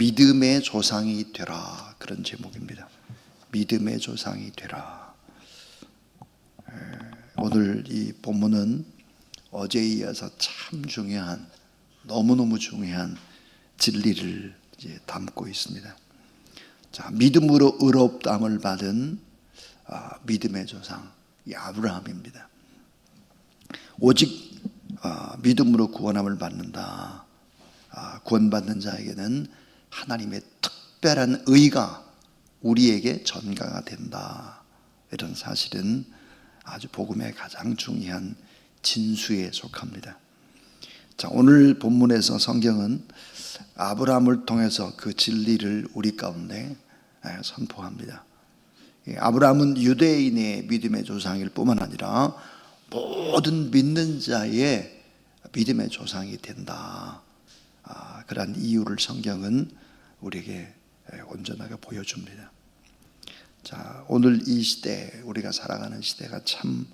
믿음의 조상이 되라, 그런 제목입니다. 믿음의 조상이 되라. 오늘 이 본문은 어제에 이어서 참 중요한, 너무너무 중요한 진리를 이제 담고 있습니다. 자, 믿음으로 의롭다함을 받은 믿음의 조상, 이 아브라함입니다. 오직 믿음으로 구원함을 받는다. 구원받는 자에게는 하나님의 특별한 의가 우리에게 전가가 된다. 이런 사실은 아주 복음의 가장 중요한 진수에 속합니다. 자, 오늘 본문에서 성경은 아브라함을 통해서 그 진리를 우리 가운데 선포합니다. 아브라함은 유대인의 믿음의 조상일 뿐만 아니라 모든 믿는 자의 믿음의 조상이 된다. 그러한 이유를 성경은 우리에게 온전하게 보여줍니다. 자, 오늘 이 시대, 우리가 살아가는 시대가 참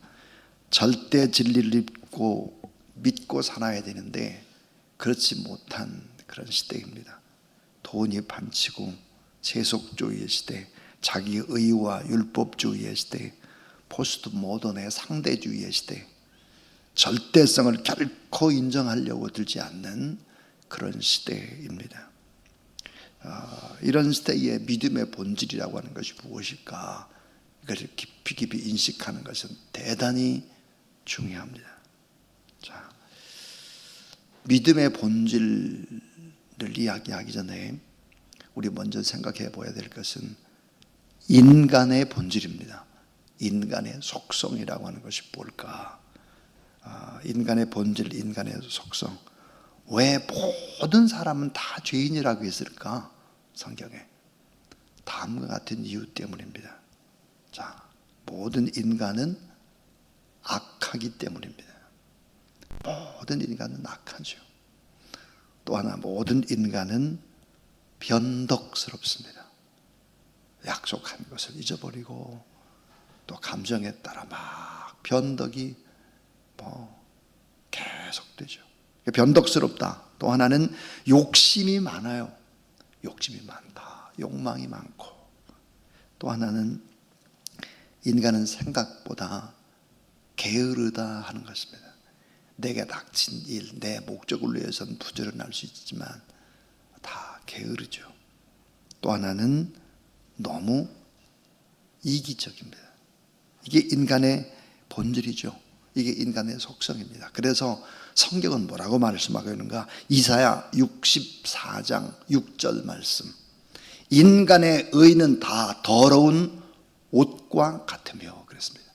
절대 진리를 믿고 살아야 되는데 그렇지 못한 그런 시대입니다. 돈이 판치고 세속주의의 시대, 자기 의와 율법주의의 시대, 포스트 모던의 상대주의의 시대, 절대성을 결코 인정하려고 들지 않는 그런 시대입니다. 이런 시대의 믿음의 본질이라고 하는 것이 무엇일까? 이것을 깊이 인식하는 것은 대단히 중요합니다. 자, 믿음의 본질을 이야기하기 전에 우리 먼저 생각해 봐야 될 것은 인간의 본질입니다. 인간의 속성이라고 하는 것이 뭘까? 인간의 본질, 인간의 속성. 왜 모든 사람은 다 죄인이라고 했을까? 성경에 다음과 같은 이유 때문입니다. 자, 모든 인간은 악하기 때문입니다. 모든 인간은 악하죠. 또 하나, 모든 인간은 변덕스럽습니다. 약속한 것을 잊어버리고 또 감정에 따라 막 변덕이 계속되죠. 변덕스럽다. 또 하나는 욕심이 많아요. 욕심이 많다. 욕망이 많고. 또 하나는 인간은 생각보다 게으르다 하는 것입니다. 내게 닥친 일, 내 목적을 위해서는 부지런할 수 있지만 다 게으르죠. 또 하나는 너무 이기적입니다. 이게 인간의 본질이죠. 이게 인간의 속성입니다. 그래서 성경은 뭐라고 말씀하고 있는가? 이사야 64장 6절 말씀. 인간의 의는 다 더러운 옷과 같으며 그랬습니다.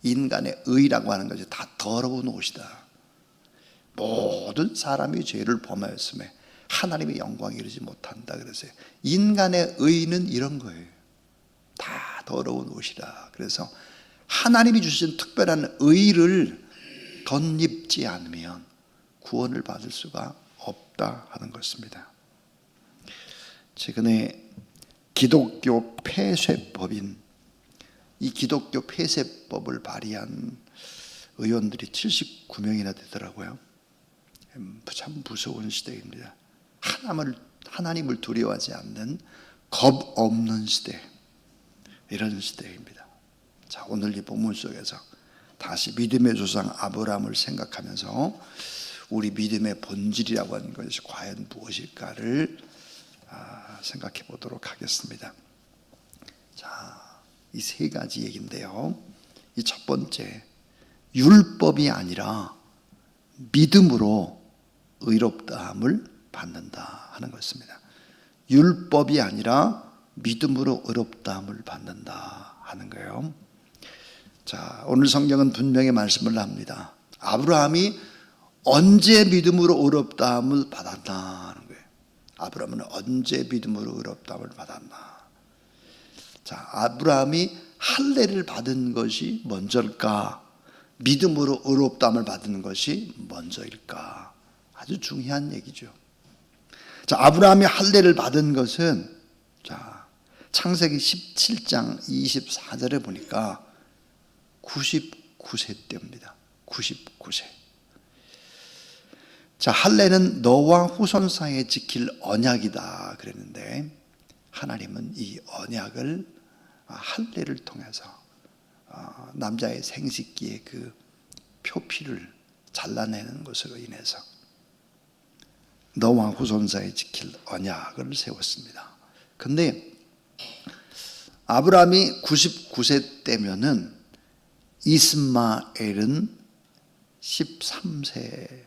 인간의 의라고 하는 것이 다 더러운 옷이다. 모든 사람이 죄를 범하였음에 하나님의 영광에 이르지 못한다 그랬어요. 인간의 의는 이런 거예요. 다 더러운 옷이라. 그래서 하나님이 주신 특별한 의를 덧입지 않으면 구원을 받을 수가 없다 하는 것입니다. 최근에 기독교 폐쇄법인 이 기독교 폐쇄법을 발의한 의원들이 79명이나 되더라고요. 참 무서운 시대입니다. 하나님을 두려워하지 않는 겁 없는 시대, 이런 시대입니다. 자, 오늘 이 본문 속에서 다시 믿음의 조상 아브라함을 생각하면서 우리 믿음의 본질이라고 하는 것이 과연 무엇일까를 생각해 보도록 하겠습니다. 자, 이 세 가지 얘기인데요. 이 첫 번째, 율법이 아니라 믿음으로 의롭다함을 받는다 하는 것입니다. 율법이 아니라 믿음으로 의롭다함을 받는다 하는 거예요. 자, 오늘 성경은 분명히 말씀을 합니다. 아브라함이 언제 믿음으로 의롭다함을 받았나 하는 거예요. 아브라함은 언제 믿음으로 의롭다함을 받았나? 자, 아브라함이 할례를 받은 것이 먼저일까? 믿음으로 의롭다함을 받는 것이 먼저일까? 아주 중요한 얘기죠. 자, 아브라함이 할례를 받은 것은 자, 창세기 17장 24절에 보니까 99세 때입니다. 99세. 자, 할례는 너와 후손 사이에 지킬 언약이다 그랬는데, 하나님은 이 언약을 할례를 통해서 남자의 생식기의 그 표피를 잘라내는 것으로 인해서 너와 후손 사이에 지킬 언약을 세웠습니다. 근데 아브라함이 99세 때면은 이스마엘은 13세였다.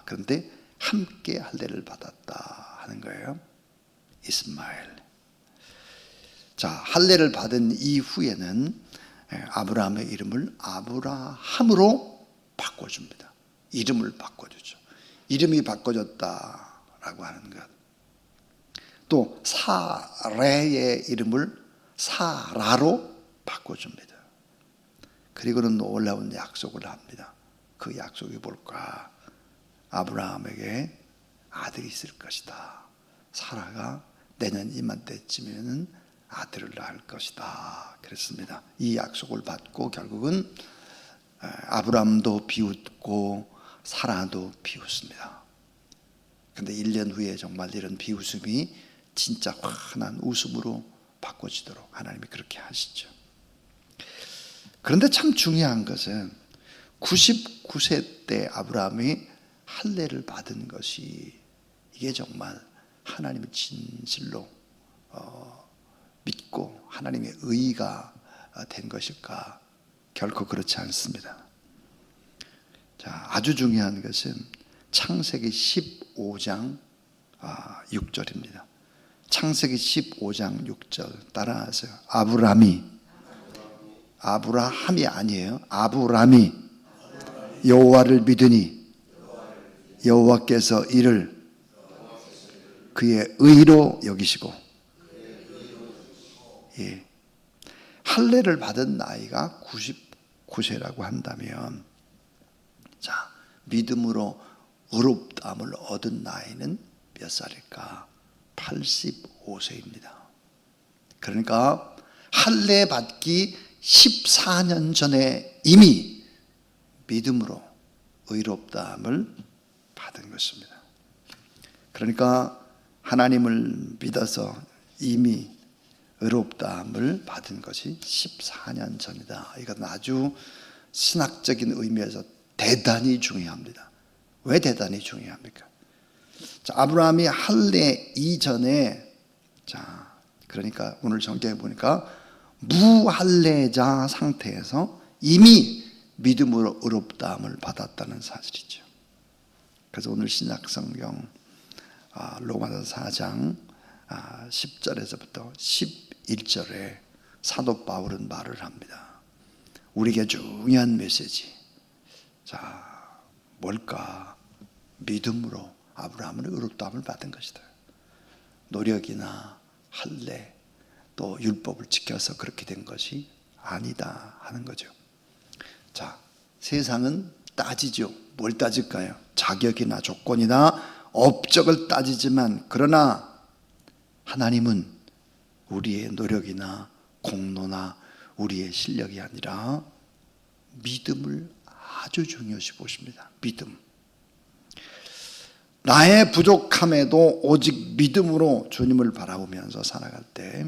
그런데 함께 할례를 받았다 하는 거예요. 이스마엘. 자, 할례를 받은 이후에는 아브라함의 이름을 아브라함으로 바꿔줍니다. 이름을 바꿔주죠. 이름이 바꿔졌다라고 하는 것. 또 사레의 이름을 사라로 바꿔줍니다. 그리고는 놀라운 약속을 합니다. 그 약속이 뭘까? 아브라함에게 아들이 있을 것이다. 사라가 내년 이맘때쯤에는 아들을 낳을 것이다. 그랬습니다. 이 약속을 받고 결국은 아브라함도 비웃고 사라도 비웃습니다. 그런데 1년 후에 정말 이런 비웃음이 진짜 환한 웃음으로 바꿔지도록 하나님이 그렇게 하시죠. 그런데 참 중요한 것은 99세 때 아브라함이 할례를 받은 것이 이게 정말 하나님의 진실로 믿고 하나님의 의가 된 것일까? 결코 그렇지 않습니다. 자, 아주 중요한 것은 창세기 15장 6절입니다. 창세기 15장 6절 따라하세요. 아브라함이 아니에요. 아브람이 여호와를 믿으니 여호와께서 이를 그의 의로 여기시고, 예. 할례를 받은 나이가 99세라고 한다면, 자, 믿음으로 의롭다함을 얻은 나이는 몇 살일까? 85세입니다. 그러니까 할례 받기 14년 전에 이미 믿음으로 의롭다함을 받은 것입니다. 그러니까 하나님을 믿어서 이미 의롭다함을 받은 것이 14년 전이다. 이건 아주 신학적인 의미에서 대단히 중요합니다. 왜 대단히 중요합니까? 자, 아브라함이 할례 이전에, 자, 그러니까 오늘 성경에 보니까 무할례자 상태에서 이미 믿음으로 의롭다함을 받았다는 사실이죠. 그래서 오늘 신약 성경 로마서 4장 10절에서부터 11절에 사도 바울은 말을 합니다. 우리에게 중요한 메시지. 자, 뭘까? 믿음으로 아브라함은 의롭다함을 받은 것이다. 노력이나 할례 또 율법을 지켜서 그렇게 된 것이 아니다 하는 거죠. 자, 세상은 따지죠. 뭘 따질까요? 자격이나 조건이나 업적을 따지지만, 그러나 하나님은 우리의 노력이나 공로나 우리의 실력이 아니라 믿음을 아주 중요시 보십니다. 믿음. 나의 부족함에도 오직 믿음으로 주님을 바라보면서 살아갈 때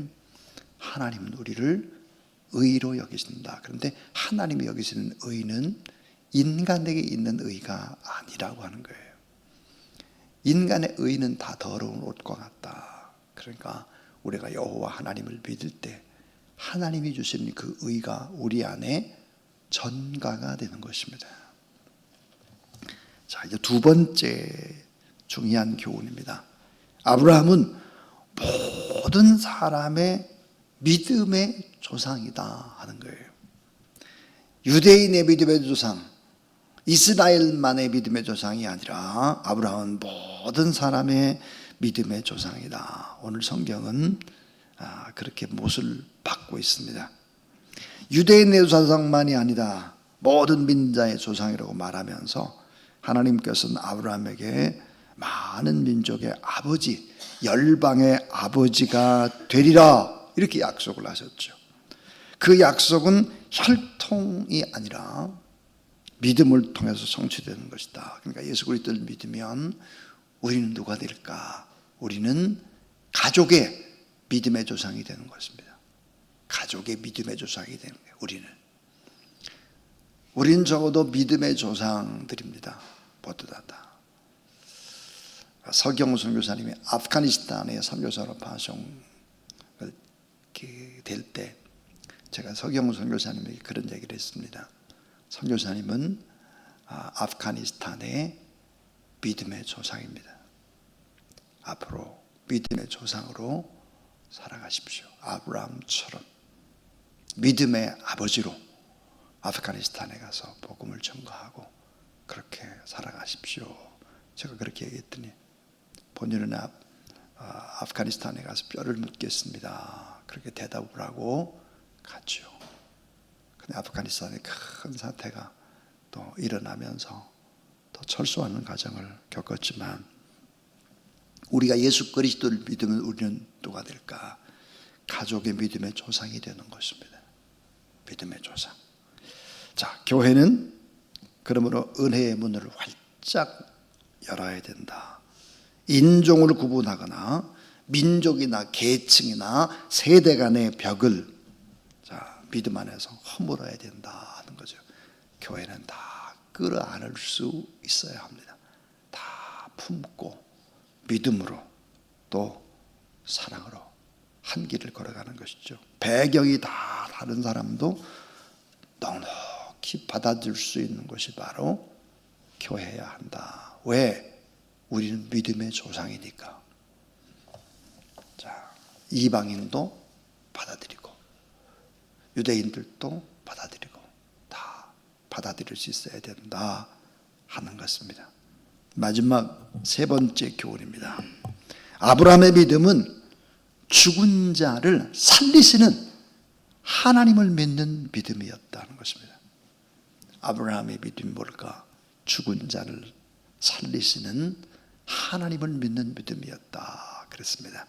하나님은 우리를 의로 여기신다. 그런데 하나님이 여기시는 의는 인간에게 있는 의가 아니라고 하는 거예요. 인간의 의는 다 더러운 옷과 같다. 그러니까 우리가 여호와 하나님을 믿을 때 하나님이 주시는 그 의가 우리 안에 전가가 되는 것입니다. 자, 이제 두 번째 중요한 교훈입니다. 아브라함은 모든 사람의 믿음의 조상이다 하는 거예요. 유대인의 믿음의 조상, 이스라엘만의 믿음의 조상이 아니라 아브라함은 모든 사람의 믿음의 조상이다. 오늘 성경은 그렇게 못을 받고 있습니다. 유대인의 조상만이 아니다. 모든 민자의 조상이라고 말하면서 하나님께서는 아브라함에게 많은 민족의 아버지, 열방의 아버지가 되리라 이렇게 약속을 하셨죠. 그 약속은 혈통이 아니라 믿음을 통해서 성취되는 것이다. 그러니까 예수 그리스도를 믿으면 우리는 누가 될까? 우리는 가족의 믿음의 조상이 되는 것입니다. 가족의 믿음의 조상이 되는 거예요. 우리는 적어도 믿음의 조상들입니다. 모두 다. 서경우 선교사님이 아프가니스탄에 선교사로 파송될 때 제가 서경우 선교사님에게 그런 얘기를 했습니다. 선교사님은 아프가니스탄의 믿음의 조상입니다. 앞으로 믿음의 조상으로 살아가십시오. 아브라함처럼 믿음의 아버지로 아프가니스탄에 가서 복음을 전가하고 그렇게 살아가십시오. 제가 그렇게 얘기했더니 본인은 아프가니스탄에 가서 뼈를 묻겠습니다. 그렇게 대답을 하고 갔죠. 근데 아프가니스탄의 큰 사태가 또 일어나면서 또 철수하는 과정을 겪었지만 우리가 예수 그리스도를 믿으면 우리는 누가 될까? 가족의 믿음의 조상이 되는 것입니다. 믿음의 조상. 자, 교회는 그러므로 은혜의 문을 활짝 열어야 된다. 인종을 구분하거나 민족이나 계층이나 세대 간의 벽을 믿음 안에서 허물어야 된다 하는 거죠. 교회는 다 끌어안을 수 있어야 합니다. 다 품고 믿음으로 또 사랑으로 한 길을 걸어가는 것이죠. 배경이 다 다른 사람도 넉넉히 받아줄 수 있는 것이 바로 교회여야 한다. 왜? 우리는 믿음의 조상이니까. 자, 이방인도 받아들이고 유대인들도 받아들이고 다 받아들일 수 있어야 된다 하는 것입니다. 마지막 세 번째 교훈입니다. 아브라함의 믿음은 죽은 자를 살리시는 하나님을 믿는 믿음이었다는 것입니다. 아브라함의 믿음이 뭘까? 죽은 자를 살리시는 하나님을 믿는 믿음이었다 그랬습니다.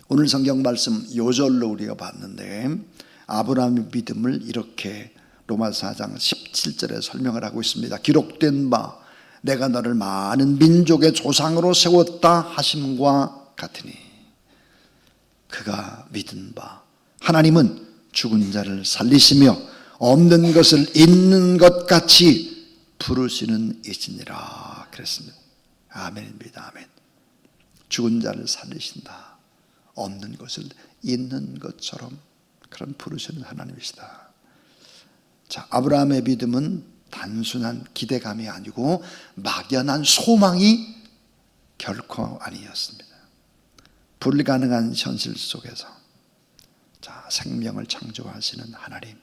오늘 성경 말씀 요절로 우리가 봤는데 아브라함의 믿음을 이렇게 로마서 4장 17절에 설명을 하고 있습니다. 기록된 바 내가 너를 많은 민족의 조상으로 세웠다 하심과 같으니 그가 믿은 바 하나님은 죽은 자를 살리시며 없는 것을 있는 것 같이 부르시는 이시니라 그랬습니다. 아멘입니다. 아멘. 죽은 자를 살리신다. 없는 것을 있는 것처럼 그런 부르시는 하나님이시다. 자, 아브라함의 믿음은 단순한 기대감이 아니고 막연한 소망이 결코 아니었습니다. 불가능한 현실 속에서 생명을 창조하시는 하나님,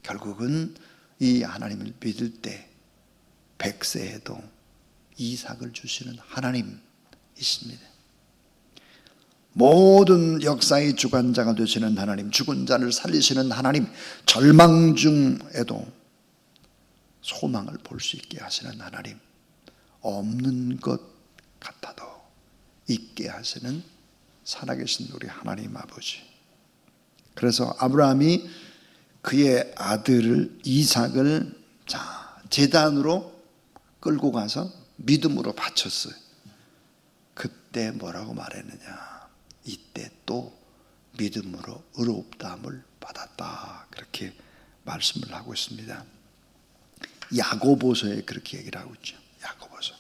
결국은 이 하나님을 믿을 때 100세에도 이삭을 주시는 하나님이십니다. 모든 역사의 주관자가 되시는 하나님, 죽은 자를 살리시는 하나님, 절망 중에도 소망을 볼 수 있게 하시는 하나님, 없는 것 같아도 있게 하시는 살아계신 우리 하나님 아버지. 그래서 아브라함이 그의 아들을 이삭을 제단으로 끌고 가서 믿음으로 바쳤어요. 그때 뭐라고 말했느냐? 이때 또 믿음으로 의롭다함을 받았다. 그렇게 말씀을 하고 있습니다. 야고보서에 그렇게 얘기를 하고 있죠. 야고보서.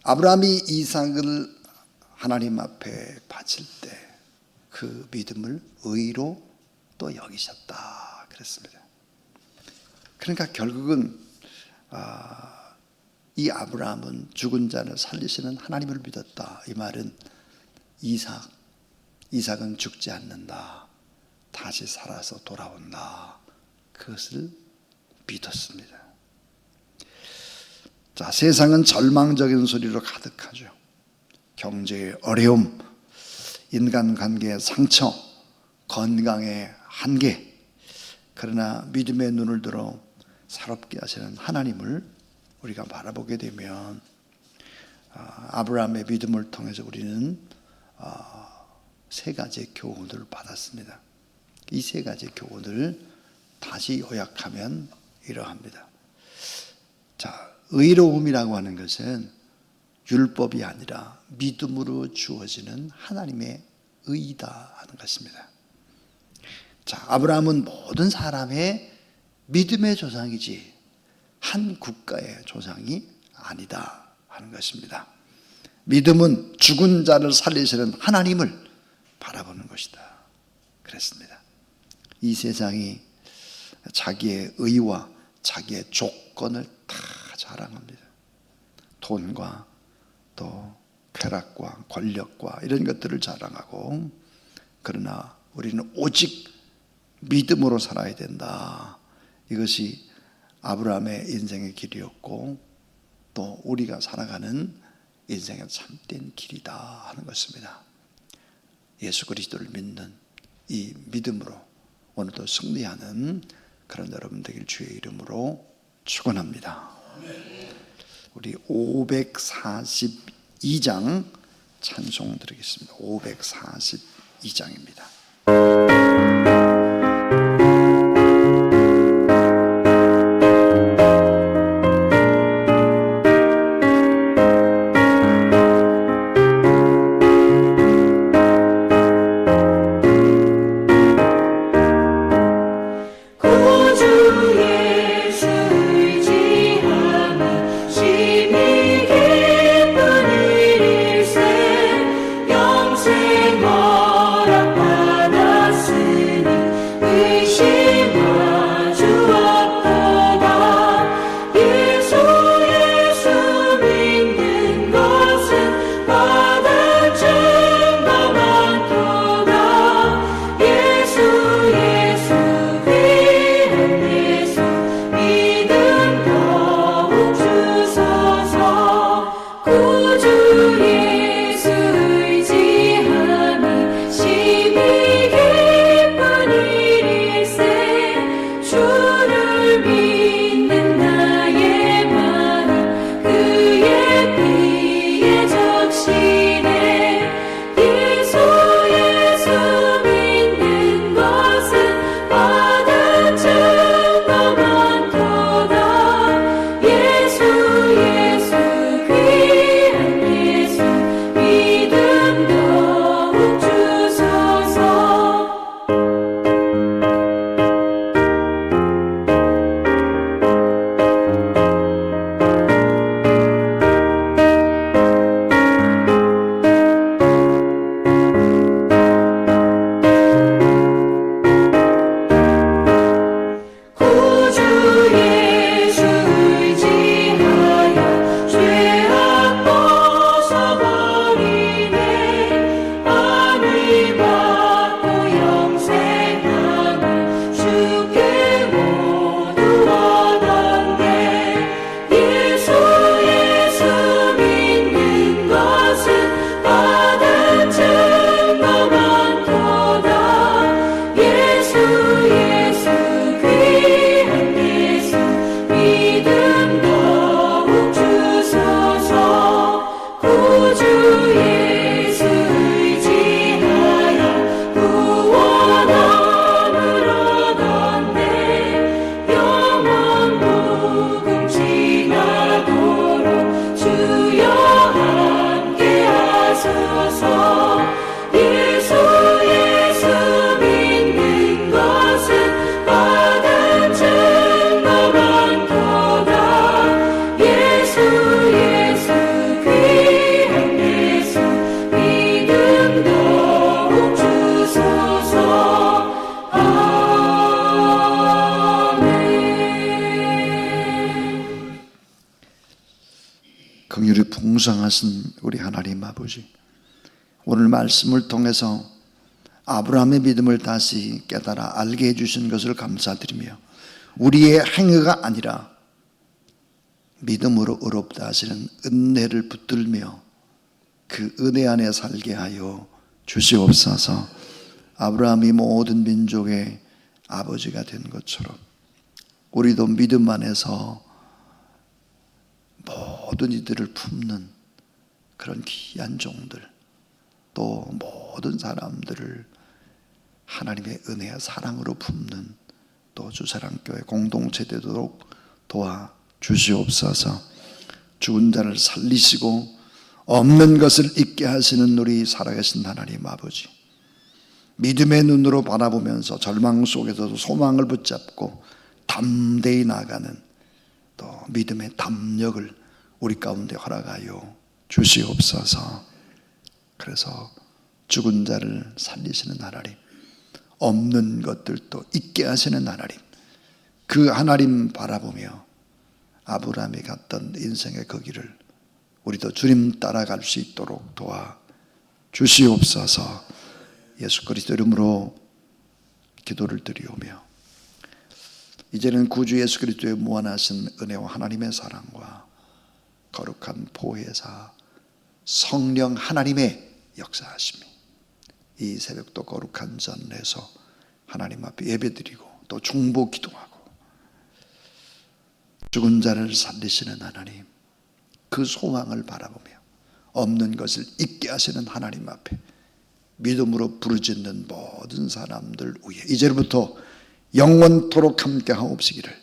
아브라함이 이삭을 하나님 앞에 바칠 때 그 믿음을 의로 또 여기셨다 그랬습니다. 그러니까 결국은 이 아브라함은 죽은 자를 살리시는 하나님을 믿었다. 이 말은 이삭은 죽지 않는다. 다시 살아서 돌아온다. 그것을 믿었습니다. 자, 세상은 절망적인 소리로 가득하죠. 경제의 어려움, 인간관계의 상처, 건강의 한계. 그러나 믿음의 눈을 들어 새롭게 하시는 하나님을 우리가 바라보게 되면 아브라함의 믿음을 통해서 우리는 세 가지의 교훈을 받았습니다. 이 세 가지 교훈을 다시 요약하면 이러합니다. 자, 의로움이라고 하는 것은 율법이 아니라 믿음으로 주어지는 하나님의 의이다 하는 것입니다. 자, 아브라함은 모든 사람의 믿음의 조상이지 한 국가의 조상이 아니다 하는 것입니다. 믿음은 죽은 자를 살리시는 하나님을 바라보는 것이다 그랬습니다. 이 세상이 자기의 의와 자기의 조건을 다 자랑합니다. 돈과 또 쾌락과 권력과 이런 것들을 자랑하고, 그러나 우리는 오직 믿음으로 살아야 된다. 이것이 아브라함의 인생의 길이었고 또 우리가 살아가는 인생의 참된 길이다 하는 것입니다. 예수 그리스도를 믿는 이 믿음으로 오늘도 승리하는 그런 여러분 되길 주의 이름으로 축원합니다. 우리 542장 찬송 드리겠습니다. 542장입니다. 긍휼이 풍성하신 우리 하나님 아버지, 오늘 말씀을 통해서 아브라함의 믿음을 다시 깨달아 알게 해주신 것을 감사드리며, 우리의 행위가 아니라 믿음으로 의롭다 하시는 은혜를 붙들며 그 은혜 안에 살게 하여 주시옵소서. 아브라함이 모든 민족의 아버지가 된 것처럼 우리도 믿음 안에서 모든 이들을 품는 그런 귀한 종들, 또 모든 사람들을 하나님의 은혜와 사랑으로 품는 또 주사랑교회 공동체 되도록 도와주시옵소서. 죽은 자를 살리시고 없는 것을 있게 하시는 우리 살아계신 하나님 아버지, 믿음의 눈으로 바라보면서 절망 속에서도 소망을 붙잡고 담대히 나가는 또 믿음의 담력을 우리 가운데 허락하여 주시옵소서. 그래서 죽은 자를 살리시는 하나님, 없는 것들도 있게 하시는 하나님, 그 하나님 바라보며 아브라함이 갔던 인생의 그 길을 우리도 주님 따라갈 수 있도록 도와주시옵소서. 예수 그리스도 이름으로 기도를 드리오며, 이제는 구주 예수 그리스도의 무한하신 은혜와 하나님의 사랑과 거룩한 보혜사 성령 하나님의 역사하심이 이 새벽도 거룩한 전에서 하나님 앞에 예배드리고 또 중보 기도하고, 죽은 자를 살리시는 하나님, 그 소망을 바라보며 없는 것을 있게 하시는 하나님 앞에 믿음으로 부르짖는 모든 사람들 위에 이제부터 영원토록 함께 하옵시기를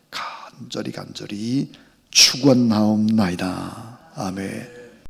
간절히 축원하옵나이다. 아멘.